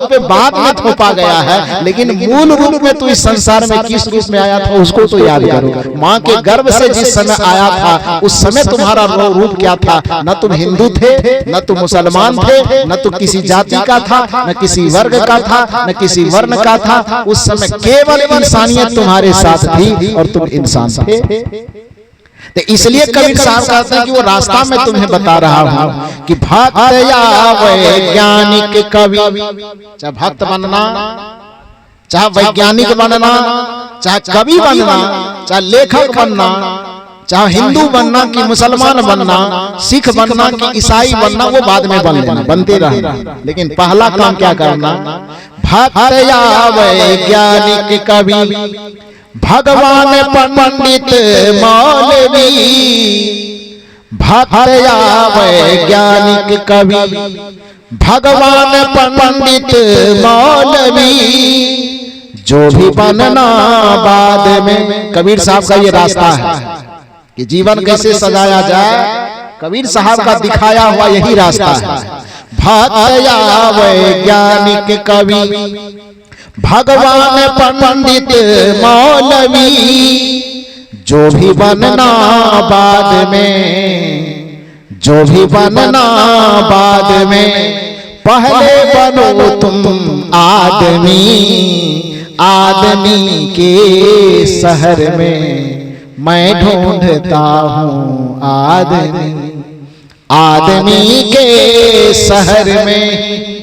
पे बाद में थोपा गया है, लेकिन मूल रूप में तू इस संसार में किस रूप में आया था उसको तो याद करो। माँ के गर्भ से जिस समय आया था उस समय तुम्हारा रूप क्या था? न तुम हिंदू थे, न तुम मुसलमान थे, न तुम किसी जाति का था, न किसी वर्ग का था, न किसी वर्ण का था। उस समय केवल इंसानियत तुम्हारे साथ थी और तुम इंसान थे। तो इसलिए कबीर साहब कहते हैं कि वो रास्ता मैं तुम्हें बता रहा हूं कि भक्त या वैज्ञानिक कवि, चाहे भक्त बनना, चाहे वैज्ञानिक बनना, चाहे कवि बनना, चाहे लेखक बनना, चाहे हिंदू बनना कि मुसलमान बनना, सिख बनना कि ईसाई बनना, वो बाद में बन लेना, बनते रहना, लेकिन पहला काम क्या करना? भक्त या वैज्ञानिक कवि, भगवान पंडित मौलवी, भक्त या वैज्ञानिक कवि, भगवान पंडित मौलवी, जो भी बनना बाद में। कबीर साहब का ये रास्ता है कि जीवन कैसे सजाया जाए, कबीर साहब का दिखाया हुआ यही रास्ता है। भक्त या वैज्ञानिक कवि, भगवान पंडित मौलवी, जो भी बनना बाद में, जो भी बनना बाद में, पहले बनो तुम आदमी, आदमी के शहर में मैं ढूंढता हूँ आदमी, आदमी के शहर में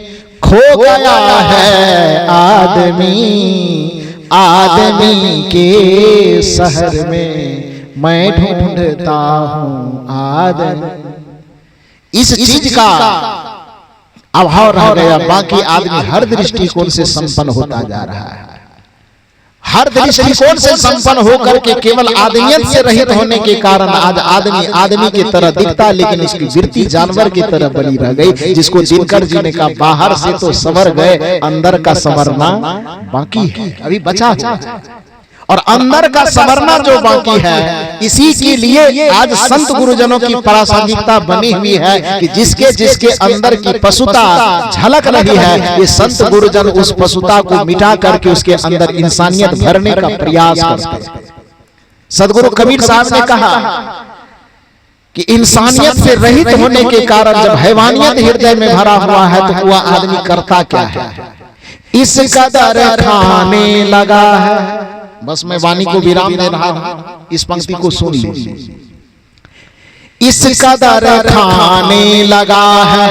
खो गया है आदमी, आदमी के शहर में मैं ढूंढता हूँ आदमी। इस चीज का अभाव रह गया, बाकी आदमी हर दृष्टिकोण से संपन्न होता जा रहा है। हर दृष्टिकोण से संपन्न होकर के केवल आदमियत से रहित होने के कारण आज आदमी आदमी की तरह दिखता, लेकिन उसकी वृत्ति जानवर की तरह बनी रह गई। जिसको दिनकर जी ने कहा बाहर से तो संवर गए, अंदर का संवरना बाकी है, अभी बचा है। और अंदर का संवरना जो बाकी है, इसी के लिए आज संत गुरुजनों की प्रासंगिकता बनी हुई है कि जिसके जिसके अंदर की पशुता झलक रही है, ये संत गुरुजन उस पशुता को मिटा करके उसके अंदर इंसानियत भरने का प्रयास करते हैं। सदगुरु कबीर साहब ने कहा कि इंसानियत से रहित होने के कारण जब हैवानियत हृदय में भरा हुआ है तो वह आदमी करता क्या है? इस कदर खाने लगा है। बस मैं वाणी को विराम दे रहा हूं, इस पंक्ति को सुन लीजिए। इस कदर खाने लगा है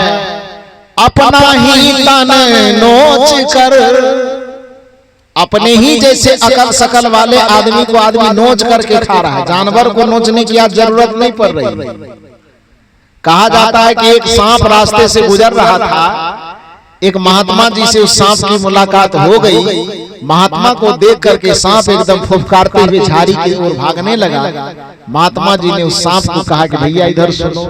अपना ही तन नोच कर, अपने ही जैसे अकल सकल वाले आदमी को आदमी नोच करके खा रहा है। जानवर को नोचने की आज जरूरत नहीं पड़ रही। कहा जाता है कि एक सांप रास्ते से गुजर रहा था, एक महात्मा जी से उस सांप की मुलाकात हो गई। महात्मा को देख करके सांप एकदम फुफकारते हुए झाड़ी की ओर भागने लगा। महात्मा जी ने उस सांप को कहा कि भैया इधर सुनो,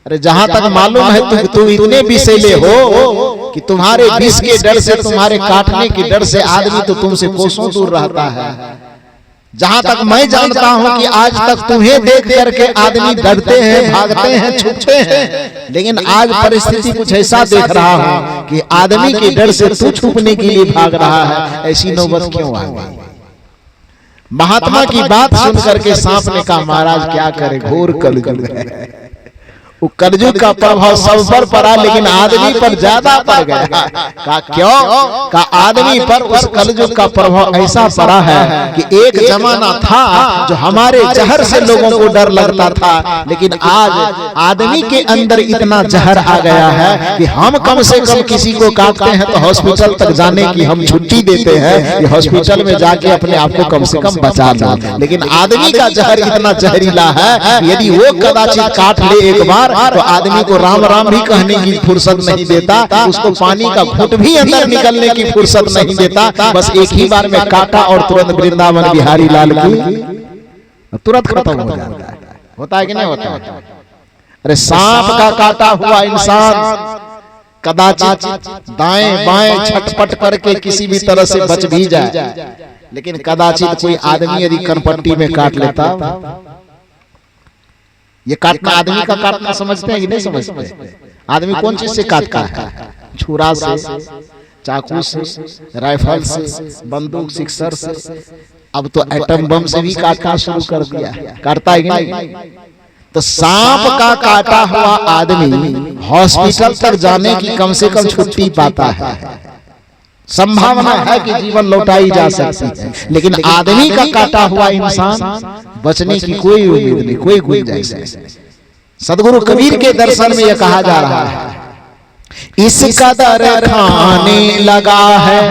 अरे जहां तक मालूम है तुम इतने विषैले हो कि तुम्हारे विष के डर से, तुम्हारे काटने के डर से आदमी तो तुमसे कोसों दूर रहता है। जहां तक मैं जानता हूं कि आज तक तुम्हें देख करके आदमी डरते हैं, भागते हैं, छुपते हैं, लेकिन आज परिस्थिति कुछ ऐसा देख रहा हूं कि आदमी के डर से तू छुपने के लिए भाग रहा है। ऐसी नौबत क्यों आ गई? महात्मा की बात सुन करके सांप ने कहा महाराज क्या करे, घोर कलयुग है। वो कलयुग का प्रभाव सब पर पड़ा, लेकिन आदमी पर ज्यादा पड़ गया। का क्यों? का आदमी पर उस कलयुग का प्रभाव ऐसा पड़ा है कि एक जमाना था जो हमारे जहर से लोगों को डर लगता था, लेकिन आज आदमी के अंदर इतना जहर आ गया है कि हम कम से कम किसी को काटते हैं तो हॉस्पिटल तक जाने की हम छुट्टी देते हैं कि हॉस्पिटल में जाके अपने आप को कम से कम बचा लो। लेकिन आदमी का जहर इतना जहरीला है, यदि वो कदाचित काट ले एक बार तो आदमी को राम राम भी कहने की फुर्सत नहीं देता, उसको पानी का घूंट भी अंदर निकलने की फुर्सत नहीं देता। बस एक ही बार में काटा और तुरंत वृंदावन बिहारी लाल की तुरंत खत्म हो जाता है। होता है कि नहीं होता? अरे सांप का काटा हुआ इंसान कदाचित दाएं बाएं छटपट करके किसी भी तरह से बच भी जाए, लेकिन कदाचित कोई आदमी यदि कनपट्टी में काट लेता, ये काटना आदमी का काटना समझते हैं कि नहीं समझते? आदमी कौन चीज से काटता है? छुरा से, चाकू से, राइफल से, बंदूक सिक्सर से, अब तो एटम बम से भी काटना शुरू कर दिया। करता है कि नहीं? तो सांप का काटा हुआ आदमी हॉस्पिटल तक जाने की कम से कम छुट्टी पाता है, संभावना है कि जीवन लौटाई जा सकती है, लेकिन आदमी का काटा हुआ इंसान बचने की कोई उम्मीद नहीं, कोई गुंजाइश नहीं। सदगुरु कबीर के दर्शन में यह कहा जा रहा है, इस कदर खाने लगा है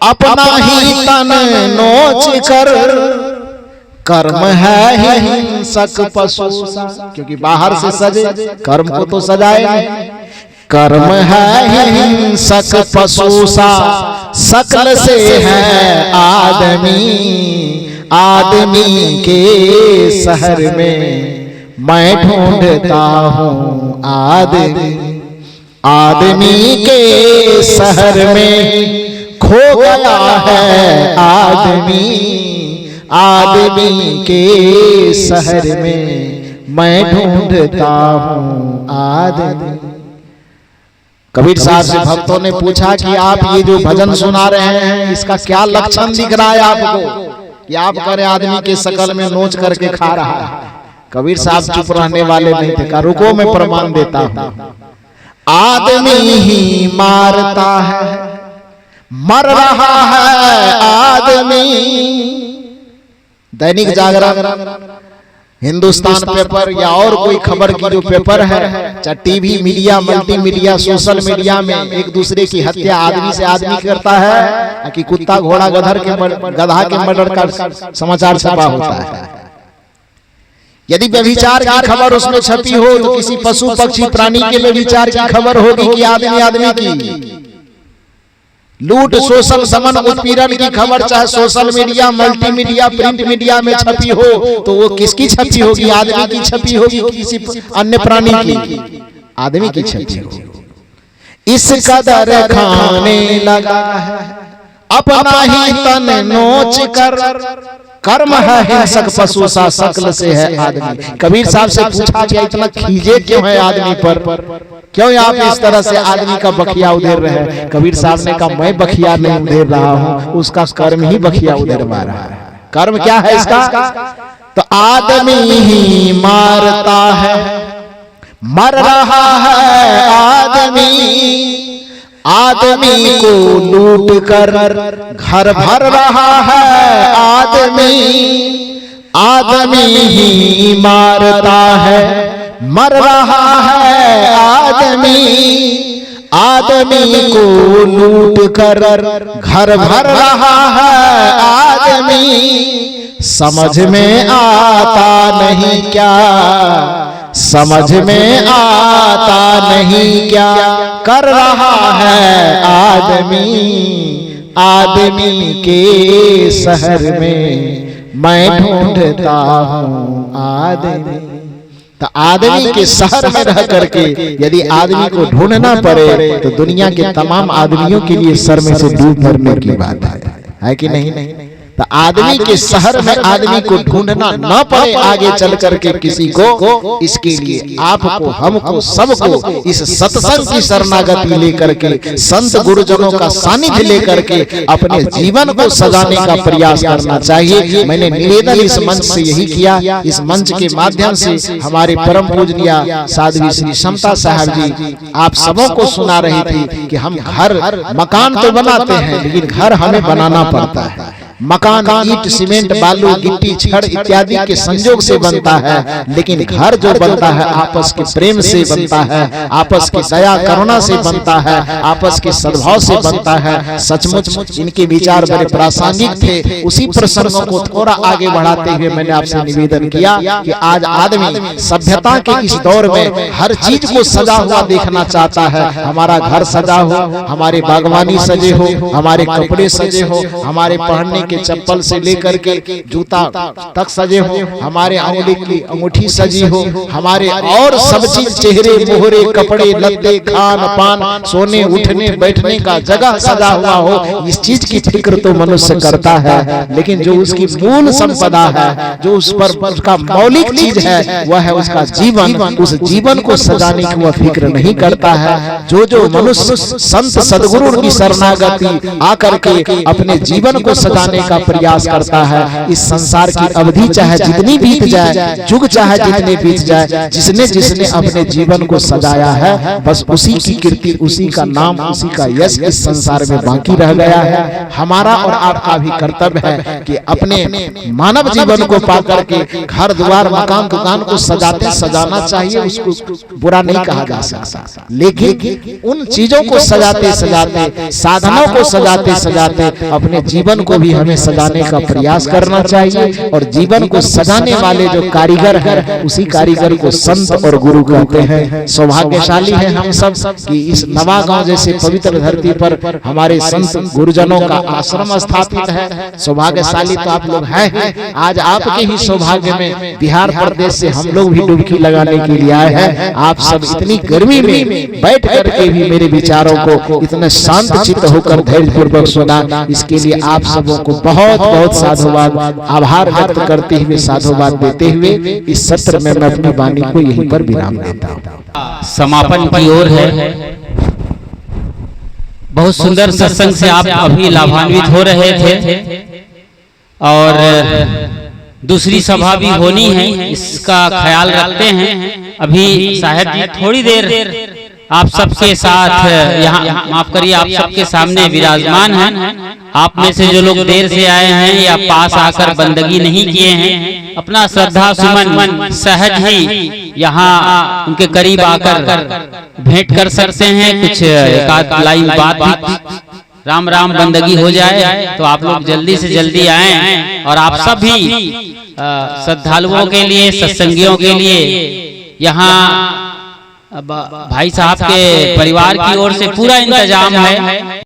अपना ही तन नोच कर, कर्म है हिंसक पशु सा। क्योंकि बाहर से सजे, कर्म को तो सजाए नहीं। कर्म है हिंसक पशु सा, शकल से है आदमी, आदमी के शहर में मैं ढूंढता हूँ आदमी, आदमी के शहर में खो गया है आदमी, आदमी के शहर में मैं ढूंढता हूँ आदमी। कबीर साहब से भक्तों ने पूछा कि आप ये जो भजन सुना रहे हैं इसका क्या लक्षण दिख रहा है आपको, कि आप कह रहे आदमी के शकल में नोच करके खा रहा है। कबीर साहब चुप रहने वाले नहीं थे, कहा रुको मैं प्रमाण देता हूँ। आदमी ही मारता है, मर रहा है आदमी। दैनिक जागरण, हिंदुस्तान पेपर या और कोई खबर की जो पेपर है, चाहे TV media, multi media, social media में एक दूसरे की हत्या आदमी से आदमी करता है कि कुत्ता घोड़ा गधा के मर्डर का समाचार छपा होता है। यदि व्यभिचार की खबर उसमें छपी हो तो किसी पशु पक्षी प्राणी के व्यभिचार की खबर होगी कि आदमी आदमी की। लूट, शोषण, समन, उत्पीड़न की खबर चाहे social media, multi media, print media में छपी हो तो वो किसकी छपी होगी? आदमी की छपी होगी, किसी अन्य प्राणी की? आदमी की छपी होगी। इस कदर खाने लगा है अपना ही तन नोच कर, कर्म है हिंसक पशु सा, शकल से है आदमी। कबीर साहब से पूछा गया इतना खीजे क्यों है आदमी पर, क्यों आप इस तरह से आदमी का बखिया उधेर रहे हैं? कबीर साहब ने कहा मैं बखिया नहीं उधेर रहा हूं, उसका कर्म ही बखिया उधेरवा रहा है। कर्म क्या है इसका? तो आदमी ही मारता है, मर रहा है आदमी, आदमी को लूट कर घर भर रहा है आदमी, आदमी ही मारता है, मर रहा है आदमी, आदमी को लूट कर घर भर रहा है आदमी। समझ में आता नहीं क्या, समझ में आता नहीं क्या कर रहा है आदमी, आदमी के शहर में मैं ढूंढता हूँ आदमी। तो आदमी के शहर में रह करके यदि आदमी को ढूंढना पड़े तो दुनिया के तमाम आदमियों के लिए सर में से डूब मरने की बात है कि नहीं? तो आदमी के शहर में आदमी को ढूंढना न पड़े आगे चल करके किसी को, इसके लिए आपको, हमको, सबको इस सत्संग की शरणागति लेकर के, संत गुरुजनों का सानिध्य लेकर के अपने जीवन को सजाने का प्रयास करना चाहिए। मैंने निवेदन इस मंच से यही किया। इस मंच के माध्यम से हमारे परम पूजनीय साध्वी श्री समता साहब जी आप सबों को सुना रही थी कि हम घर मकान तो बनाते हैं लेकिन घर हमें बनाना पड़ता है। मकान ईंट, सीमेंट, बालू, गिट्टी, छड़ इत्यादि के संयोग से बनता है, लेकिन घर जो बनता है आपस के प्रेम से बनता है, आपस की दया करुणा से बनता है, आपस के सद्भाव से बनता है। सचमुच इनके विचार बड़े प्रासंगिक थे। उसी प्रसंगों को थोड़ा आगे बढ़ाते हुए मैंने आपसे निवेदन किया कि आज आदमी सभ्यता के इस दौर में हर चीज को सजा हुआ देखना चाहता है। हमारा घर सजा हो, हमारे बागवानी सजे हो, हमारे कपड़े सजे हो, हमारे पहनने के चप्पल से लेकर के जूता तक सजे हो, हमारे अंगुली की अंगूठी सजी हो, हमारे और सब चीज चेहरे मोहरे कपड़े लत्ते खान पान सोने उठने बैठने का जगह सजा हुआ हो, इस चीज की फिक्र तो मनुष्य करता है, लेकिन जो उसकी मूल संपदा है, जो उस पर उसका मौलिक चीज है, वह है उसका जीवन। उस जीवन को सजाने की वह फिक्र नहीं करता है। जो मनुष्य संत सदगुरु की शरणागति आकर के अपने जीवन को सजाने का प्रयास करता है, इस संसार की अवधि चाहे जितनी बीत जाए, युग चाहे जितने बीत जाए, जिसने जिसने अपने जीवन को सजाया है, बस उसी की कीर्ति, उसी का नाम, उसी का यश इस संसार में बाकी रह गया है। हमारा और आपका भी कर्तव्य है कि अपने मानव जीवन को पाकर के घर द्वार मकान दुकान को सजाना चाहिए, उसको बुरा नहीं कहा जा सकता, लेकिन उन चीजों को सजाते सजाते, साधनों को सजाते सजाते अपने जीवन को भी हमें सजाने का प्रयास करना चाहिए। और जीवन को सजाने वाले जो कारीगर है, उसी कारीगर को संत और गुरु कहते हैं। सौभाग्यशाली है हम सब कि इस नवागांव जैसे पवित्र धरती पर हमारे संत गुरुजनों का आश्रम स्थापित है। सौभाग्यशाली तो आप लोग हैं। आज आपके ही सौभाग्य में बिहार प्रदेश से हम लोग भी डुबकी लगाने के लिए आए हैं। आप सब इतनी गर्मी में बैठ करके भी मेरे विचारों को इतना शांत चित्त होकर धैर्य पूर्वक सुना, इसके लिए आप सबों को बहुत बहुत साधुवाद, आभार व्यक्त करते हुए, साधुवाद देते हुए इस सत्र में मैं अपनी वाणी को यहीं पर विराम देता हूँ। समापन की ओर है। बहुत सुंदर सत्संग से आप अभी लाभान्वित हो रहे थे और दूसरी सभा भी होनी है, इसका ख्याल रखते हैं। अभी साहेब जी थोड़ी देर आप सबके साथ यहाँ, माफ करिए, आप सबके सामने विराजमान हैं। आप में से जो लोग देर से आए हैं या पास आकर बंदगी नहीं किए हैं, अपना श्रद्धा सुमन सहज ही यहाँ उनके करीब आकर भेंट कर सकते हैं। कुछ एक आध लाइन बात भी राम राम बंदगी हो जाए, तो आप लोग जल्दी से जल्दी आए। और आप सभी श्रद्धालुओं के लिए, सत्संगियों के लिए यहाँ भाई साहब के परिवार की ओर से पूरा इंतजाम है।